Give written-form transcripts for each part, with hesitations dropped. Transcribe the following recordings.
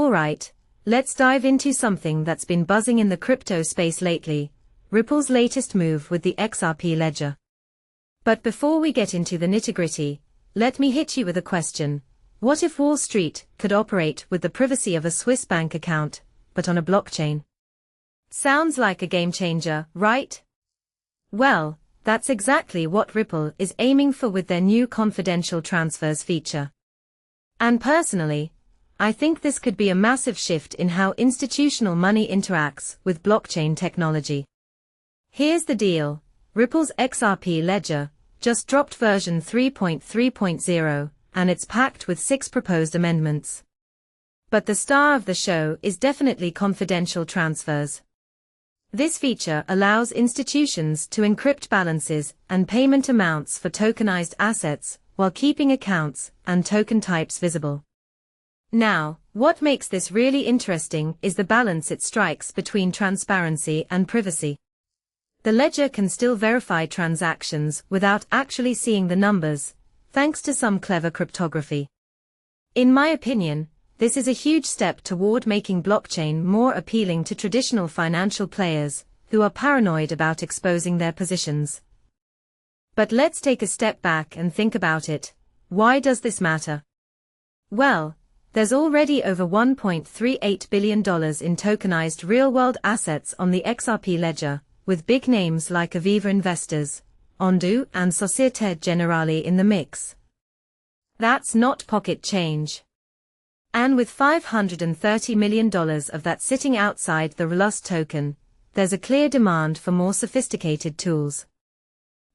Alright, let's dive into something that's been buzzing in the crypto space lately, Ripple's latest move with the XRP ledger. But before we get into the nitty-gritty, let me hit you with a question. What if Wall Street could operate with the privacy of a Swiss bank account, but on a blockchain? Sounds like a game changer, right? Well, that's exactly what Ripple is aiming for with their new confidential transfers feature. And personally, I think this could be a massive shift in how institutional money interacts with blockchain technology. Here's the deal. Ripple's XRP ledger just dropped version 3.3.0, and it's packed with 6 proposed amendments. But the star of the show is definitely confidential transfers. This feature allows institutions to encrypt balances and payment amounts for tokenized assets while keeping accounts and token types visible. Now, what makes this really interesting is the balance it strikes between transparency and privacy. The ledger can still verify transactions without actually seeing the numbers, thanks to some clever cryptography. In my opinion, this is a huge step toward making blockchain more appealing to traditional financial players who are paranoid about exposing their positions. But let's take a step back and think about it. Why does this matter? Well, there's already over $1.38 billion in tokenized real-world assets on the XRP ledger, with big names like Aviva Investors, Ondu, and Societe Generale in the mix. That's not pocket change. And with $530 million of that sitting outside the Relust token, there's a clear demand for more sophisticated tools.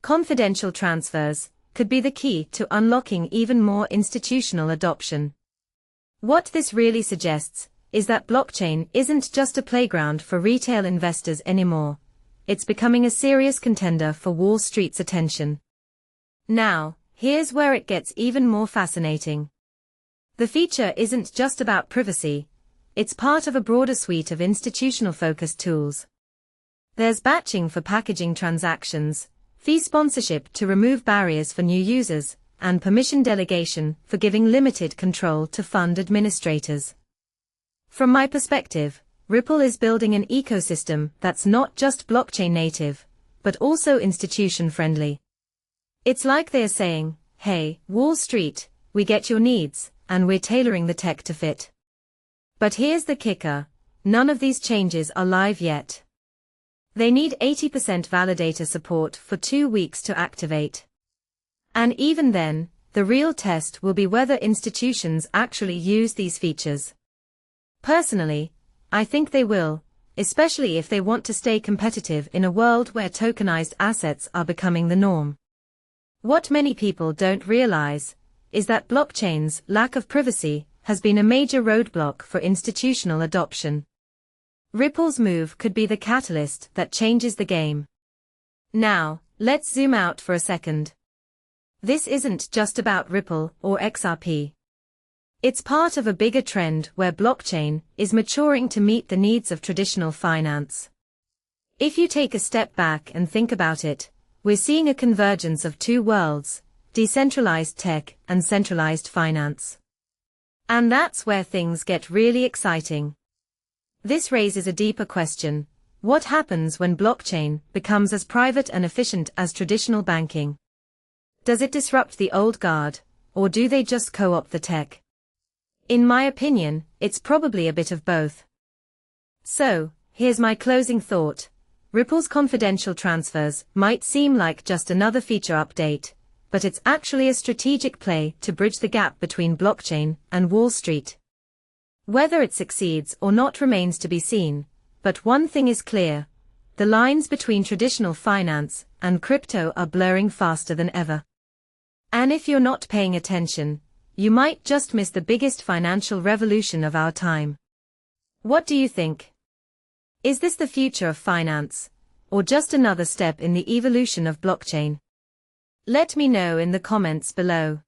Confidential transfers could be the key to unlocking even more institutional adoption. What this really suggests is that blockchain isn't just a playground for retail investors anymore. It's becoming a serious contender for Wall Street's attention. Now, here's where it gets even more fascinating. The feature isn't just about privacy, it's part of a broader suite of institutional-focused tools. There's batching for packaging transactions, fee sponsorship to remove barriers for new users, and permission delegation for giving limited control to fund administrators. From my perspective, Ripple is building an ecosystem that's not just blockchain native, but also institution-friendly. It's like they're saying, hey, Wall Street, we get your needs, and we're tailoring the tech to fit. But here's the kicker, none of these changes are live yet. They need 80% validator support for 2 weeks to activate. And even then, the real test will be whether institutions actually use these features. Personally, I think they will, especially if they want to stay competitive in a world where tokenized assets are becoming the norm. What many people don't realize is that blockchain's lack of privacy has been a major roadblock for institutional adoption. Ripple's move could be the catalyst that changes the game. Now, let's zoom out for a second. This isn't just about Ripple or XRP. It's part of a bigger trend where blockchain is maturing to meet the needs of traditional finance. If you take a step back and think about it, we're seeing a convergence of two worlds, decentralized tech and centralized finance. And that's where things get really exciting. This raises a deeper question. What happens when blockchain becomes as private and efficient as traditional banking? Does it disrupt the old guard, or do they just co-opt the tech? In my opinion, it's probably a bit of both. So, here's my closing thought. Ripple's confidential transfers might seem like just another feature update, but it's actually a strategic play to bridge the gap between blockchain and Wall Street. Whether it succeeds or not remains to be seen, but one thing is clear. The lines between traditional finance and crypto are blurring faster than ever. And if you're not paying attention, you might just miss the biggest financial revolution of our time. What do you think? Is this the future of finance, or just another step in the evolution of blockchain? Let me know in the comments below.